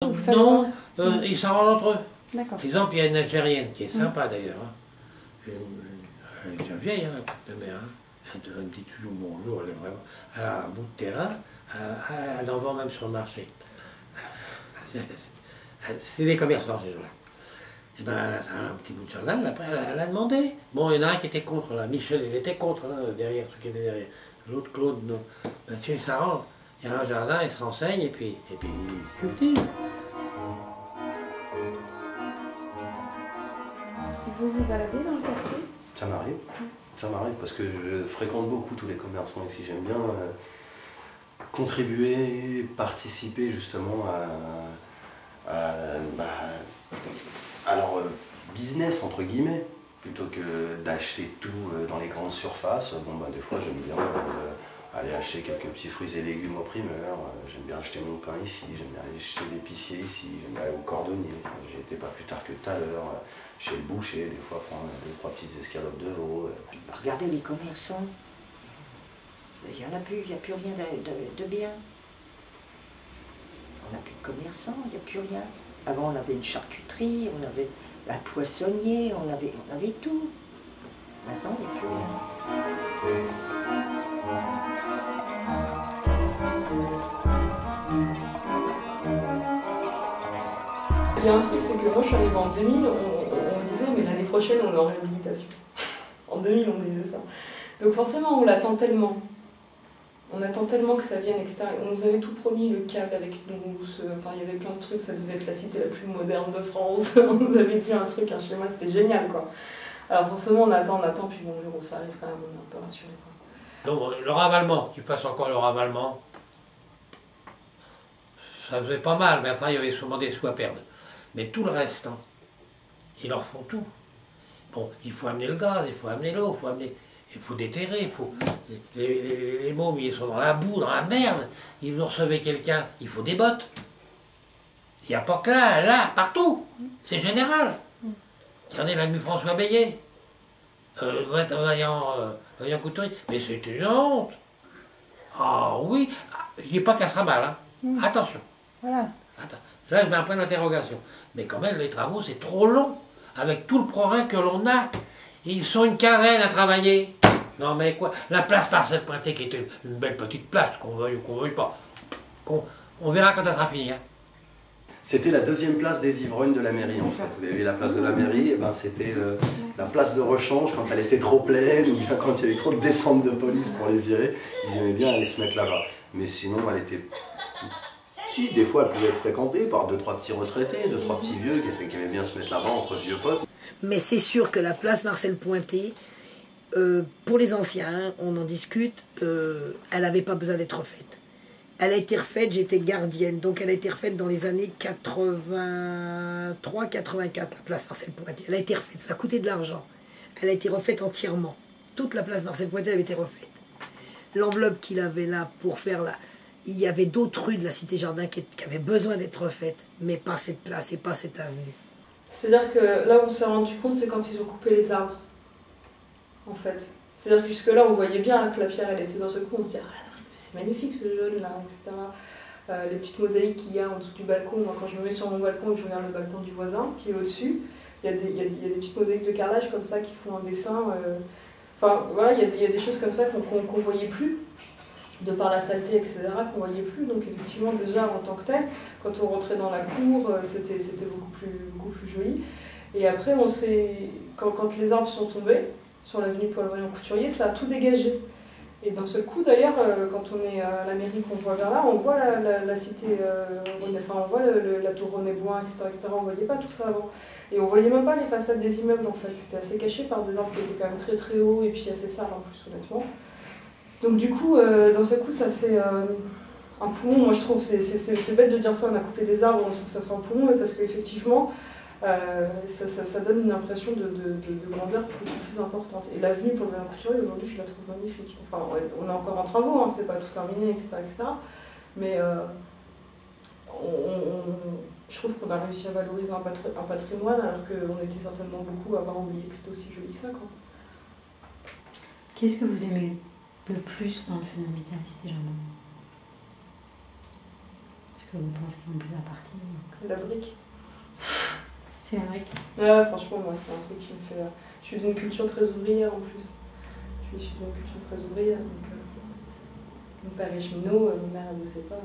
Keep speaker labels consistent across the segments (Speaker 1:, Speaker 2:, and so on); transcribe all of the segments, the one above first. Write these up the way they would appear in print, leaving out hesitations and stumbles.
Speaker 1: Vous savez
Speaker 2: Non,
Speaker 1: pas
Speaker 2: ils s'arrangent entre eux.
Speaker 1: D'accord.
Speaker 2: Par exemple, il y a une Algérienne qui est sympa d'ailleurs. Elle est déjà vieille, hein, la mère. Hein. Elle me dit toujours bonjour, elle est vraiment. Elle a un bout de terrain, elle en vend même sur le marché. C'est des commerçants, ces gens-là. Et ben, elle a un petit bout de jardin, après elle a demandé. Bon, il y en a un qui était contre, là. Michel, il était contre, là, derrière, ceux qui étaient derrière. L'autre, Claude, non. Ben, si il s'arrange, il y a un jardin, il se renseigne, et puis il cultive.
Speaker 1: Vous vous baladez dans le quartier?
Speaker 3: Ça m'arrive. Ça m'arrive parce que je fréquente beaucoup tous les commerçants ici. J'aime bien contribuer, participer justement à leur business entre guillemets, plutôt que d'acheter tout dans les grandes surfaces. Bon, bah, des fois j'aime bien aller acheter quelques petits fruits et légumes au primeur. J'aime bien acheter mon pain ici, j'aime bien aller chez l'épicier ici, j'aime bien aller au cordonnier. J'ai été pas plus tard que tout à l'heure chez le boucher, des fois prendre 2-3 petites escalopes de veau.
Speaker 4: Regardez les commerçants, il n'y en a plus, il n'y a plus rien de bien. On n'a plus de commerçants, il n'y a plus rien. Avant on avait une charcuterie, on avait un poissonnier, on avait tout. Maintenant il n'y a plus rien.
Speaker 5: Il y a un truc, c'est que moi je suis arrivée en 2000, on me disait mais l'année prochaine on est en réhabilitation. En 2000 on disait ça. Donc forcément on l'attend tellement. On attend tellement que ça vienne extérieur. On nous avait tout promis, le câble avec nous, enfin il y avait plein de trucs, ça devait être la cité la plus moderne de France. On nous avait dit un truc, un schéma, c'était génial quoi. Alors forcément on attend, puis bon, le jour où ça arrive quand même, on est un peu rassuré quoi.
Speaker 2: Donc le ravalement, tu passes encore le ravalement, ça faisait pas mal, mais enfin il y avait souvent des sous à perdre. Mais tout le reste, hein, ils en font tout. Bon, il faut amener le gaz, il faut amener l'eau, il faut déterrer, il faut... Les mômes, ils sont dans la boue, dans la merde, ils vont recevoir quelqu'un, il faut des bottes. Il n'y a pas que là, partout, c'est général. Regardez l'ami François Beillet, Vaillant Couturier, mais c'est une honte. Ah oui, je dis pas qu'elle sera mal, hein. Attention.
Speaker 1: Voilà.
Speaker 2: Attends. Là, je mets un point d'interrogation. Mais quand même, les travaux, c'est trop long. Avec tout le progrès que l'on a, ils sont une quinzaine à travailler. Non mais quoi, la place Marcel Pointé, qui était une belle petite place, qu'on veuille ou qu'on veuille pas. On verra quand ça sera fini. Hein.
Speaker 3: C'était la deuxième place des ivrognes de la mairie en fait. Vous avez vu la place de la mairie, et ben, c'était la place de rechange quand elle était trop pleine, ou bien quand il y avait trop de descentes de police pour les virer. Ils aimaient bien aller se mettre là-bas. Mais sinon, elle était... Si, des fois, elle pouvait être fréquentée par 2-3 petits retraités, 2-3 petits vieux qui aimaient bien se mettre là-bas entre vieux potes.
Speaker 6: Mais c'est sûr que la place Marcel Pointé, pour les anciens, hein, on en discute, elle n'avait pas besoin d'être refaite. Elle a été refaite, j'étais gardienne, donc elle a été refaite dans les années 83-84, la place Marcel Pointé. Elle a été refaite, ça a coûté de l'argent. Elle a été refaite entièrement. Toute la place Marcel Pointé avait été refaite. L'enveloppe qu'il avait là pour faire là, il y avait d'autres rues de la Cité Jardin qui avaient besoin d'être refaites, mais pas cette place et pas cette avenue.
Speaker 5: C'est-à-dire que là où on s'est rendu compte, c'est quand ils ont coupé les arbres, en fait. C'est-à-dire que jusque-là, on voyait bien que la pierre, elle était dans ce coup, on se disait, ah, c'est magnifique ce jaune-là, etc. Les petites mosaïques qu'il y a en dessous du balcon, moi quand je me mets sur mon balcon et que je regarde le balcon du voisin, qui est au-dessus, il y a des petites mosaïques de carrelage comme ça qui font un dessin. Enfin, voilà, il y a des choses comme ça qu'on voyait plus, de par la saleté, etc., qu'on voyait plus. Donc effectivement, déjà en tant que tel, quand on rentrait dans la cour, c'était beaucoup plus joli. Et après, quand les arbres sont tombés sur l'avenue Paul-Vaillant Couturier, ça a tout dégagé. Et d'un seul coup, d'ailleurs, quand on est à la mairie, qu'on voit vers là, on voit la cité, on voit la tour René Boin, etc., On ne voyait pas tout ça avant. Et on ne voyait même pas les façades des immeubles, en fait. C'était assez caché par des arbres qui étaient quand même très très hauts et puis assez sales, en plus, honnêtement. Donc du coup, d'un seul coup, ça fait un poumon. Moi, je trouve, c'est bête de dire ça, on a coupé des arbres, on trouve que ça fait un poumon, parce qu'effectivement, ça donne une impression de grandeur plus importante. Et l'avenue pour le Vaillant Couturier, aujourd'hui, je la trouve magnifique. Enfin, on est encore en travaux, hein, c'est pas tout terminé, etc. Mais je trouve qu'on a réussi à valoriser un patrimoine, alors qu'on était certainement beaucoup à avoir oublié que c'était aussi joli que ça, quoi.
Speaker 1: Qu'est-ce que vous aimez le plus dans le fait d'habiter à la Cité Jardin? Parce que vous pensez en plus à partie.
Speaker 5: La brique.
Speaker 1: C'est la brique.
Speaker 5: Ouais, franchement, moi, c'est un truc qui me fait. Je suis d'une culture très ouvrière en plus. Je suis d'une culture très ouvrière. Donc, mon père est cheminot, ma mère, elle ne sait pas.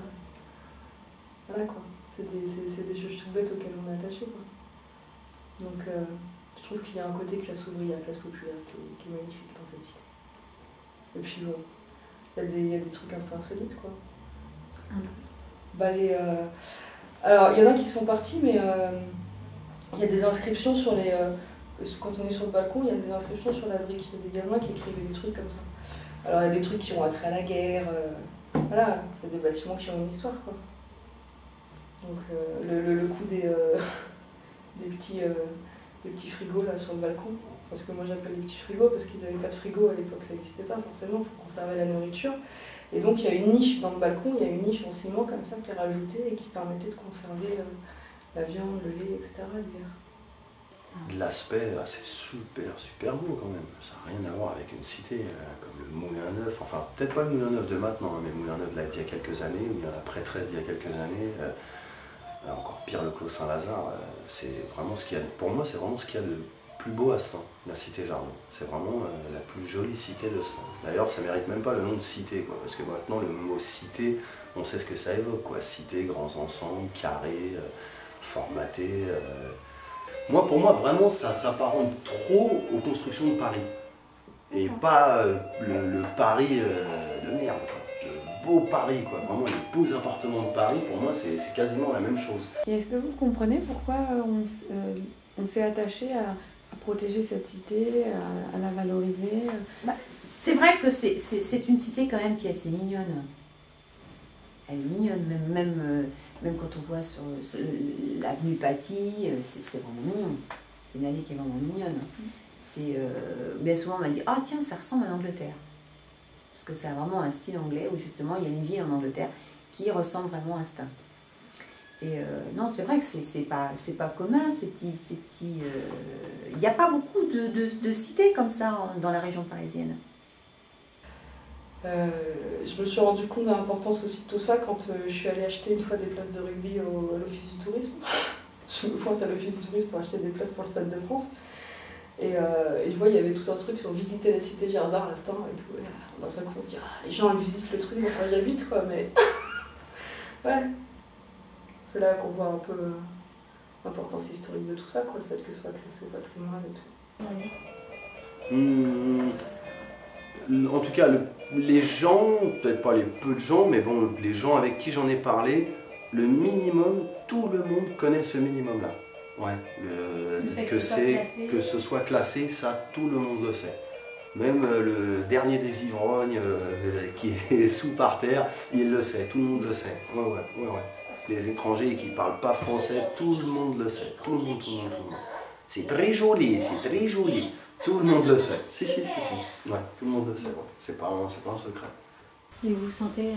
Speaker 5: Voilà quoi. C'est des choses tout bêtes auxquelles on est attaché. Quoi. Donc, je trouve qu'il y a un côté classe ouvrière, classe populaire qui est magnifique dans cette cité. Et puis, bon, il y a des trucs un peu insolites quoi. Bah, alors, il y en a qui sont partis, mais il y a des inscriptions sur les. Quand on est sur le balcon, il y a des inscriptions sur la brique. Il y a des gamins qui écrivaient des trucs comme ça. Alors, il y a des trucs qui ont attrait à la guerre. Voilà, c'est des bâtiments qui ont une histoire, quoi. Donc, le coup des petits frigos là sur le balcon. Parce que moi, j'appelle les petits frigos parce qu'ils n'avaient pas de frigo à l'époque, ça n'existait pas forcément pour conserver la nourriture. Et donc, il y a une niche dans le balcon, il y a une niche en ciment comme ça qui est rajoutée et qui permettait de conserver la viande, le lait, etc. l'hiver.
Speaker 3: De l'aspect, c'est super beau quand même. Ça n'a rien à voir avec une cité comme le Moulin Neuf. Enfin, peut-être pas le Moulin Neuf de maintenant, mais le Moulin Neuf d'il y a quelques années, ou bien la prêtresse d'il y a quelques années. Encore pire, le Clos Saint-Lazare. C'est vraiment ce qu'il y a. Pour moi, c'est vraiment ce qu'il y a de plus beau à Sens, la cité Jardin. C'est vraiment la plus jolie cité de Sens. D'ailleurs, ça mérite même pas le nom de cité, quoi, parce que maintenant, le mot cité, on sait ce que ça évoque, quoi. Cité, grands ensembles, carrés, formatés. Pour moi, vraiment, ça s'apparente trop aux constructions de Paris. Et pas le Paris de merde, quoi. Le beau Paris, quoi. Vraiment, les beaux appartements de Paris, pour moi, c'est quasiment la même chose.
Speaker 1: Et est-ce que vous comprenez pourquoi on s'est attaché à protéger cette cité, à la valoriser?
Speaker 7: C'est vrai que c'est une cité quand même qui est assez mignonne. Elle est mignonne, même quand on voit sur l'avenue Paty, c'est vraiment mignon. C'est une allée qui est vraiment mignonne. Bien souvent on m'a dit « Ah tiens, ça ressemble à l'Angleterre ». Parce que c'est vraiment un style anglais où justement il y a une ville en Angleterre qui ressemble vraiment à ça. Et non, c'est vrai que c'est pas commun, il n'y a pas beaucoup de cités comme ça dans la région parisienne.
Speaker 5: Je me suis rendu compte de l'importance aussi de tout ça quand je suis allée acheter une fois des places de rugby à l'Office du tourisme. Je me pointe à l'Office du tourisme pour acheter des places pour le Stade de France. Et je vois, il y avait tout un truc sur visiter la cité Jardin à l'instant et tout. Et dans un coup, on se dit, les gens ils visitent le truc, enfin j'habite quoi, mais. Ouais. C'est là qu'on voit un peu l'importance historique de tout ça, quoi, le fait que ce soit classé au patrimoine et tout.
Speaker 3: En tout cas, les gens, peut-être pas les peu de gens, mais bon, les gens avec qui j'en ai parlé, le minimum, tout le monde connaît ce minimum-là. Ouais, que ce soit classé, ça, tout le monde le sait. Même le dernier des ivrognes qui est sous par terre, il le sait, tout le monde le sait. Ouais. Les étrangers qui ne parlent pas français, tout le monde le sait. Tout le monde. C'est très joli, Tout le monde le sait. Si. Ouais, tout le monde le sait. Ouais. C'est pas un secret.
Speaker 1: Et vous vous sentez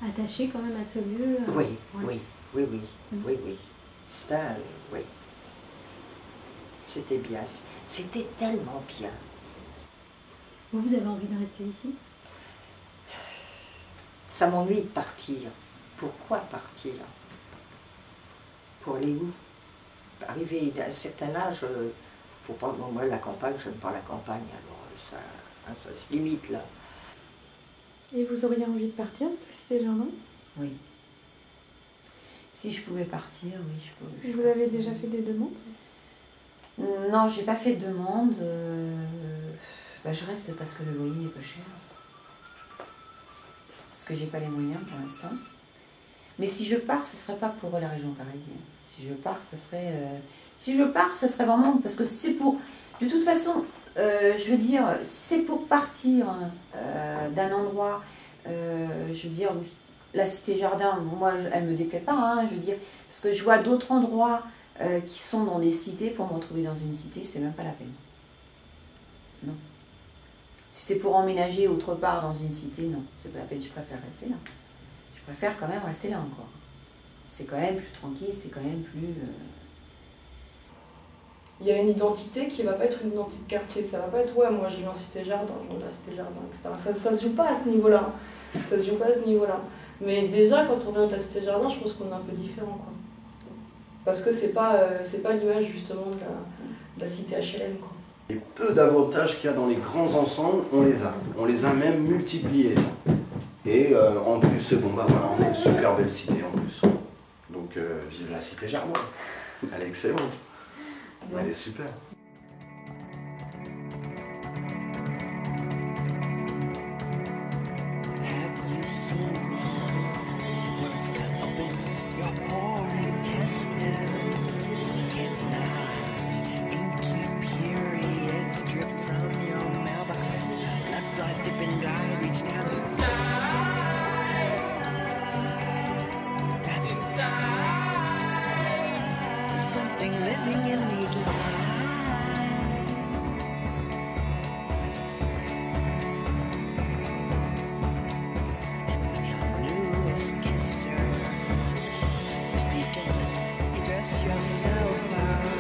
Speaker 1: attaché quand même à ce lieu?
Speaker 4: Oui. Ça, oui. C'était bien. C'était tellement bien.
Speaker 1: Vous avez envie de rester ici?
Speaker 4: Ça m'ennuie de partir. Pourquoi partir? Pour aller où? Arrivé à un certain âge, faut pas. Moi, la campagne, je n'aime pas la campagne, alors ça se limite là.
Speaker 1: Et vous auriez envie de partir de la cité Jardin?
Speaker 7: Oui. Si je pouvais partir, oui, je peux.
Speaker 1: Vous avez déjà fait des demandes?
Speaker 7: Non, j'ai pas fait de demande. Je reste parce que le loyer est peu cher. Parce que j'ai pas les moyens pour l'instant. Mais si je pars, ce serait pas pour la région parisienne. Si je pars, ce serait vraiment parce que c'est pour. De toute façon, je veux dire, si c'est pour partir d'un endroit, je veux dire, la cité Jardin, moi, elle me déplaît pas, hein, je veux dire, parce que je vois d'autres endroits qui sont dans des cités. Pour me retrouver dans une cité, c'est même pas la peine. Non. Si c'est pour emménager autre part dans une cité, non, c'est pas la peine. Je préfère rester là. Je préfère quand même rester là encore. C'est quand même plus tranquille, c'est quand même plus.
Speaker 5: Il y a une identité qui va pas être une identité de quartier. Ça va pas être moi je vis en cité Jardin, je vis dans la cité Jardin, etc. Ça se joue pas à ce niveau-là. Ça se joue pas à ce niveau-là. Mais déjà, quand on vient de la Cité Jardin, je pense qu'on est un peu différent, quoi. Parce que c'est pas l'image, justement, de la cité HLM, quoi.
Speaker 3: Les peu d'avantages qu'il y a dans les grands ensembles, on les a. On les a même multipliés. Et en plus, bon bah voilà, on a une super belle cité en plus. Donc vive la Cité Jardin. Elle est excellente. Elle est super.
Speaker 8: Yourself out.